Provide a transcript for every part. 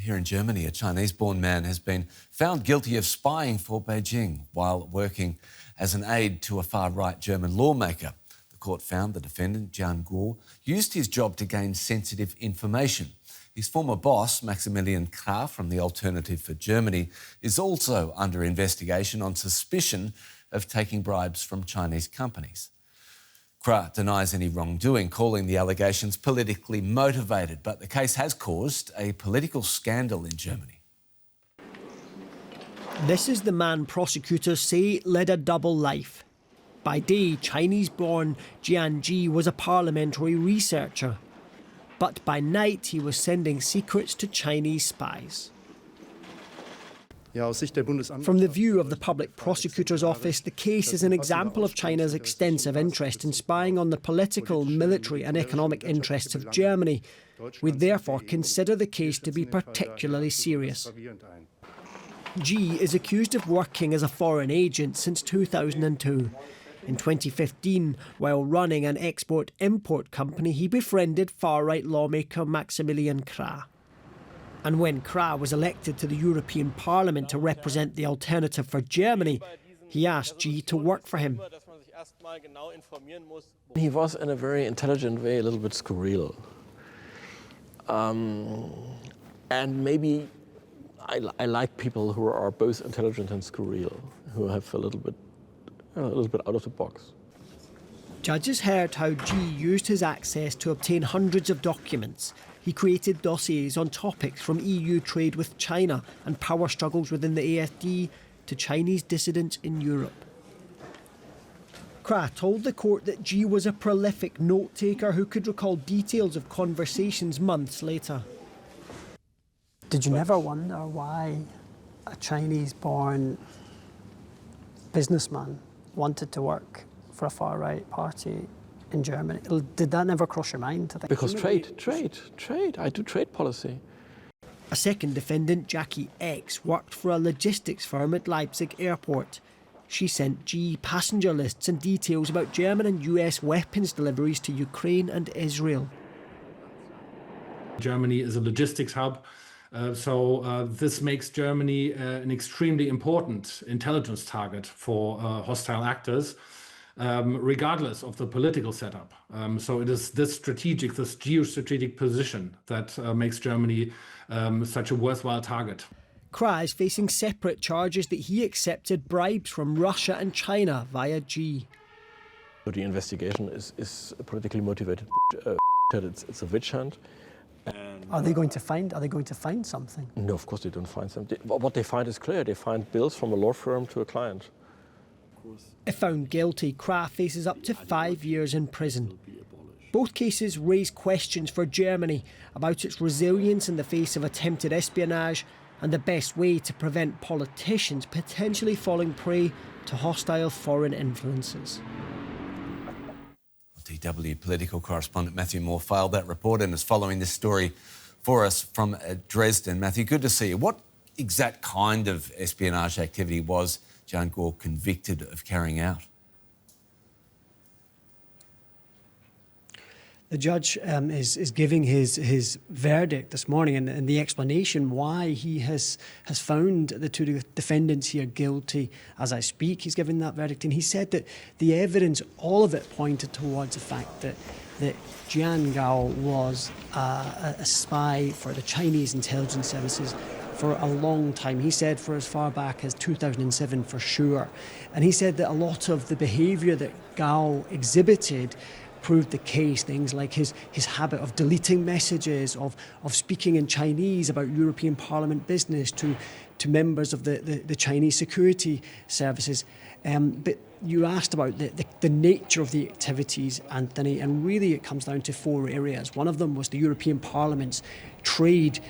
Here in Germany, a Chinese-born man has been found guilty of spying for Beijing while working as an aide to a far-right German lawmaker. The court found the defendant, Jian Guo, used his job to gain sensitive information. His former boss, Maximilian Krah from the Alternative for Germany, is also under investigation on suspicion of taking bribes from Chinese companies. Krah denies any wrongdoing, calling the allegations politically motivated, but the case has caused a political scandal in Germany. This is the man prosecutors say led a double life. By day, Chinese-born Jian Guo was a parliamentary researcher. But by night, he was sending secrets to Chinese spies. From the view of the Public Prosecutor's Office, the case is an example of China's extensive interest in spying on the political, military and economic interests of Germany. We therefore consider the case to be particularly serious. Guo is accused of working as a foreign agent since 2002. In 2015, while running an export-import company, he befriended far-right lawmaker Maximilian Krah. And when Krah was elected to the European Parliament to represent the Alternative for Germany, he asked Guo to work for him. He was, in a very intelligent way, a little bit scurril. And maybe I like people who are both intelligent and scurril, who have a little bit out of the box. Judges heard how Guo used his access to obtain hundreds of documents. He created dossiers on topics from EU trade with China and power struggles within the AfD to Chinese dissidents in Europe. Krah told the court that Guo was a prolific note-taker who could recall details of conversations months later. Did you never wonder why a Chinese-born businessman wanted to work for a far-right party in Germany? Did that never cross your mind? To think? Because trade. I do trade policy. A second defendant, Jackie X, worked for a logistics firm at Leipzig airport. She sent Guo passenger lists and details about German and US weapons deliveries to Ukraine and Israel. Germany is a logistics hub, so this makes Germany an extremely important intelligence target for hostile actors, regardless of the political setup. So it is this geostrategic position that makes Germany such a worthwhile target. Krah is facing separate charges that he accepted bribes from Russia and China via Guo. The investigation is politically motivated. It's a witch hunt. Are they going to find something? No, of course they don't find something. What they find is clear. They find bills from a law firm to a client. If found guilty, Krah faces up to 5 years in prison. Both cases raise questions for Germany about its resilience in the face of attempted espionage and the best way to prevent politicians potentially falling prey to hostile foreign influences. DW political correspondent Matthew Moore filed that report and is following this story for us from Dresden. Matthew, good to see you. What exact kind of espionage activity was Jian Guo convicted of carrying out? The judge is giving his verdict this morning, and the explanation why he has found the two defendants here guilty as I speak. He's given that verdict, and he said that the evidence, all of it, pointed towards the fact that Jian Guo was a spy for the Chinese intelligence services for a long time. He said for as far back as 2007 for sure. And he said that a lot of the behaviour that Guo exhibited proved the case. Things like his habit of deleting messages, of speaking in Chinese about European Parliament business to members of the Chinese security services. But you asked about the nature of the activities, Anthony, and really it comes down to 4 areas. One of them was the European Parliament's trade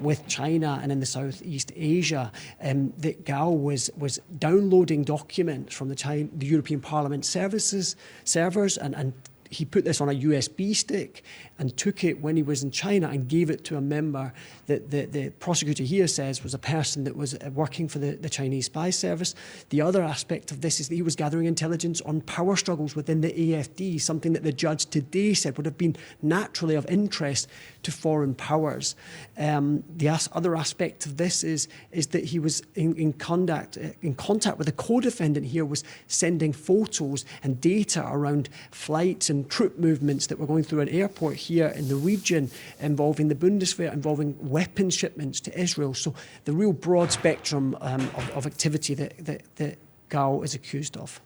with China and in the Southeast Asia. That Guo was downloading documents from the European Parliament servers and he put this on a USB stick and took it when he was in China and gave it to a member that the prosecutor here says was a person that was working for the Chinese spy service. The other aspect of this is that he was gathering intelligence on power struggles within the AFD, something that the judge today said would have been naturally of interest to foreign powers. The other aspect of this is that he was in contact with the co-defendant here, was sending photos and data around flights and troop movements that were going through an airport here in the region involving the Bundeswehr, involving weapons shipments to Israel. So the real broad spectrum of activity that Guo is accused of.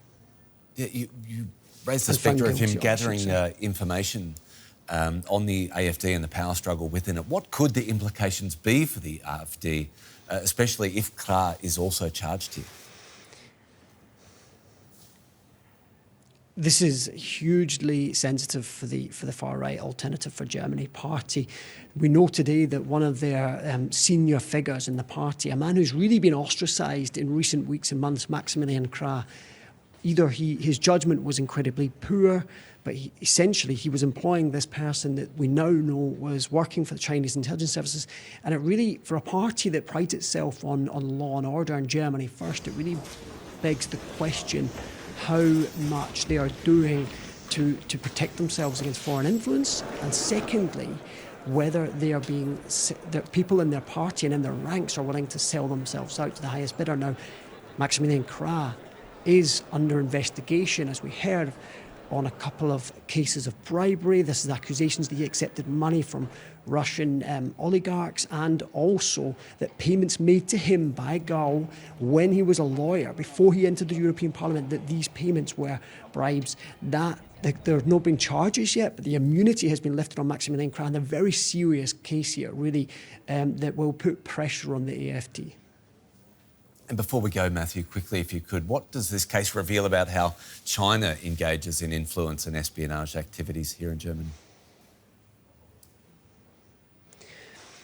Yeah, you raised the spectre of him gathering information on the AFD and the power struggle within it. What could the implications be for the AFD, especially if Krah is also charged here? This is hugely sensitive for the far-right Alternative for Germany party. We know today that one of their senior figures in the party, a man who's really been ostracised in recent weeks and months, Maximilian Krah, either his judgment was incredibly poor, but essentially he was employing this person that we now know was working for the Chinese intelligence services. And it really, for a party that prides itself on law and order in Germany first, it really begs the question how much they are doing to protect themselves against foreign influence, and secondly, whether that people in their party and in their ranks are willing to sell themselves out to the highest bidder. Now, Maximilian Krah is under investigation, as we heard, on a couple of cases of bribery. This is accusations that he accepted money from Russian oligarchs, and also that payments made to him by Guo when he was a lawyer, before he entered the European Parliament, that these payments were bribes. There have not been charges yet, but the immunity has been lifted on Maximilian Krah, and a very serious case here, really, that will put pressure on the AFD. And before we go, Matthew, quickly, if you could, what does this case reveal about how China engages in influence and espionage activities here in Germany?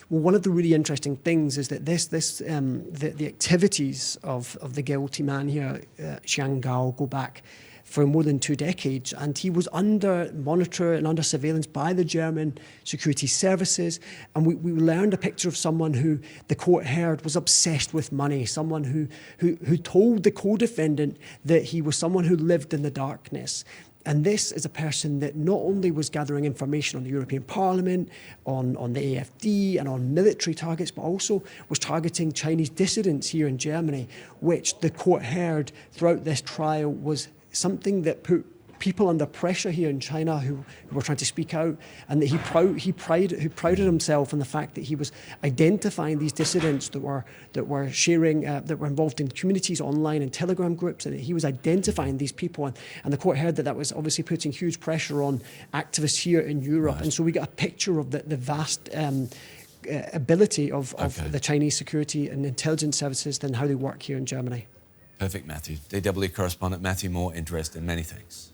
Well, one of the really interesting things is that the activities of the guilty man here, Jian Guo, go back for more than 2 decades, and he was under monitor and under surveillance by the German security services. And we learned a picture of someone who the court heard was obsessed with money, someone who told the co-defendant that he was someone who lived in the darkness. And this is a person that not only was gathering information on the European Parliament, on the AFD and on military targets, but also was targeting Chinese dissidents here in Germany, which the court heard throughout this trial was something that put people under pressure here in China who were trying to speak out, and that he prided himself on the fact that he was identifying these dissidents that were sharing that were involved in communities online and Telegram groups, and that he was identifying these people, and the court heard that was obviously putting huge pressure on activists here in Europe. Right. And so we got a picture of the vast ability of the Chinese security and intelligence services and how they work here in Germany. Perfect, Matthew. DW correspondent Matthew Moore, interesting. Many thanks.